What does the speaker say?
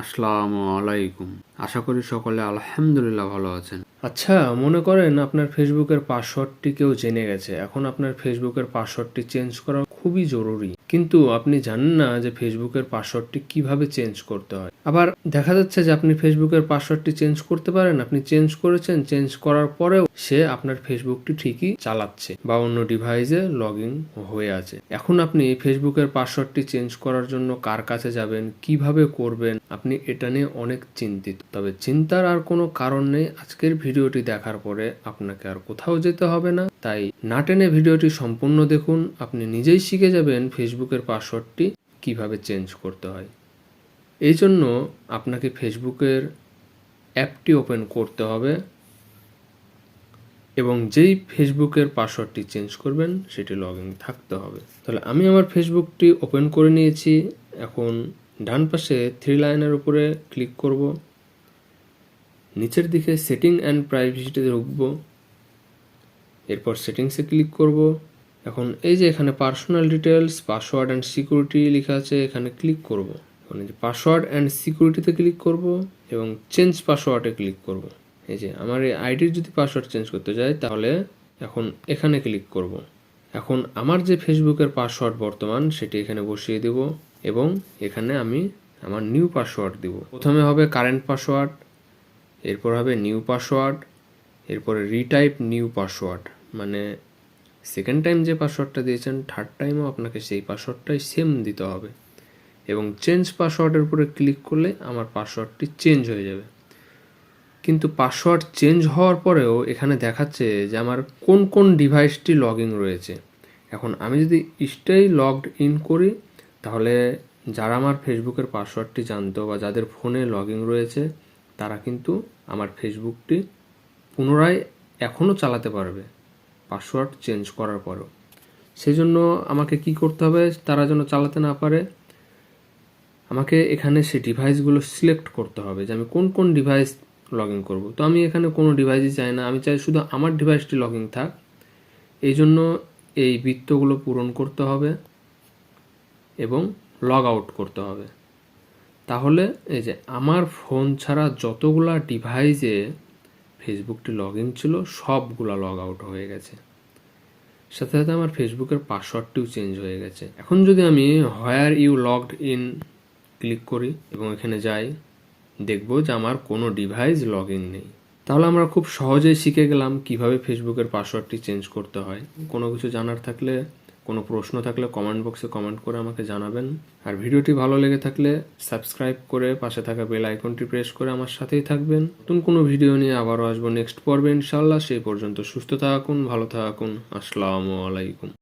আসসালামু আলাইকুম। আশা করি সকলে আলহামদুলিল্লাহ ভালো আছেন। আচ্ছা, মনে করেন আপনার ফেসবুকের পাসওয়ার্ডটি কেউ জেনে গেছে। এখন আপনার ফেসবুকের পাসওয়ার্ডটি চেঞ্জ করা খুবই জরুরি। কিন্তু আপনি জানেন না যে ফেসবুকের পাসওয়ার্ডটি কিভাবে চেঞ্জ করতে হয়। আবার দেখা যাচ্ছে যে আপনি ফেসবুকের পাসওয়ার্ডটি চেঞ্জ করতে পারেন, আপনি চেঞ্জ করেছেন, চেঞ্জ করার পরেও সে আপনার ফেসবুকটি ঠিকই চালাচ্ছে বা অন্য ডিভাইসে লগ ইন হয়ে আছে। এখন আপনি ফেসবুকের পাসওয়ার্ডটি চেঞ্জ করার জন্য কার কাছে যাবেন, কিভাবে করবেন, আপনি এটা নিয়ে অনেক চিন্তিত। তবে চিন্তার আর কোনো কারণ নেই। আজকের ভিডিওটি দেখার পরে আপনাকে আর কোথাও যেতে হবে না। তাই না টেনে ভিডিওটি সম্পূর্ণ দেখুন। আপনি নিজেই শিখে যাবেন ফেসবুকের পাসওয়ার্ডটি কিভাবে চেঞ্জ করতে হয়। এই জন্য আপনাকে ফেসবুকের অ্যাপটি ওপেন করতে হবে এবং যেই ফেসবুকের পাসওয়ার্ডটি চেঞ্জ করবেন সেটি লগ ইন থাকতে হবে। তাহলে আমি আমার ফেসবুকটি ওপেন করে নিয়েছি। এখন ডান পাশে 3 লাইনের উপরে ক্লিক করব। নিচের দিকে সেটিং অ্যান্ড প্রাইভেসিতে ঢুকবো। এরপর সেটিংসে ক্লিক করব। এখন এই যে এখানে personal details, password and security লেখা আছে, এখানে ক্লিক করব। এখন এই যে পাসওয়ার্ড অ্যান্ড সিকিউরিটিতে ক্লিক করব এবং চেঞ্জ পাসওয়ার্ডে ক্লিক করব। এই যে আমার এই আইডির যদি পাসওয়ার্ড চেঞ্জ করতে যাই তাহলে এখন এখানে ক্লিক করব। এখন আমার যে ফেসবুকের পাসওয়ার্ড বর্তমান সেটি এখানে বসিয়ে দেব এবং এখানে আমি আমার নিউ পাসওয়ার্ড দিব। প্রথমে হবে কারেন্ট পাসওয়ার্ড, এরপর হবে নিউ পাসওয়ার্ড, এরপরে রিটাইপ নিউ পাসওয়ার্ড, মানে সেকেন্ড টাইম যে পাসওয়ার্ডটা দিয়েছেন থার্ড টাইমও আপনাকে সেই পাসওয়ার্ডটাই সেম দিতে হবে এবং চেঞ্জ পাসওয়ার্ডের উপরে ক্লিক করলে আমার পাসওয়ার্ডটি চেঞ্জ হয়ে যাবে। কিন্তু পাসওয়ার্ড চেঞ্জ হওয়ার পরেও এখানে দেখাচ্ছে যে আমার কোন কোন ডিভাইসটি লগ ইন রয়েছে। এখন আমি যদি স্টেই লগড ইন করি তাহলে যারা আমার ফেসবুকের পাসওয়ার্ডটি জানতো বা যাদের ফোনে লগ ইন রয়েছে তারা কিন্তু আমার ফেসবুকটি পুনরায় এখনও চালাতে পারবে পাসওয়ার্ড চেঞ্জ করার পরেও। সেই জন্য আমাকে কি করতে হবে, তারা যেন চালাতে না পারে আমাকে এখানে সেই ডিভাইসগুলো সিলেক্ট করতে হবে যে আমি কোন কোন ডিভাইস লগ ইন করবো। তো আমি এখানে কোনো ডিভাইসই চাই না, আমি চাই শুধু আমার ডিভাইসটি লগ ইন থাক। এই জন্য এই বৃত্তগুলো পূরণ করতে হবে এবং লগ আউট করতে হবে। তাহলে এই যে আমার ফোন ছাড়া যতগুলা ডিভাইসে ফেসবুকটি লগ ইন ছিল সবগুলা লগ আউট হয়ে গেছে, সাথে সাথে আমার ফেসবুকের পাসওয়ার্ডটিও চেঞ্জ হয়ে গেছে। এখন যদি আমি where you logged in click করি এবং এখানে যাই, দেখব যে আমার কোনো ডিভাইস লগ ইন নেই। তাহলে আমরা খুব সহজেই শিখে গেলাম কিভাবে ফেসবুকের পাসওয়ার্ডটি চেঞ্জ করতে হয়। কোনো কিছু জানার থাকলে, কোনো প্রশ্ন থাকলে কমেন্ট বক্সে কমেন্ট করে আমাকে জানাবেন। আর ভিডিওটি ভালো লেগে থাকলে সাবস্ক্রাইব করে পাশে থাকা বেল আইকনটি প্রেস করে আমার সাথেই থাকবেন। নতুন কোনো ভিডিও নিয়ে আবারও আসবো নেক্সট পর্বে ইনশাল্লাহ। সেই পর্যন্ত সুস্থ থাকুন, ভালো থাকুন। আসসালামু আলাইকুম।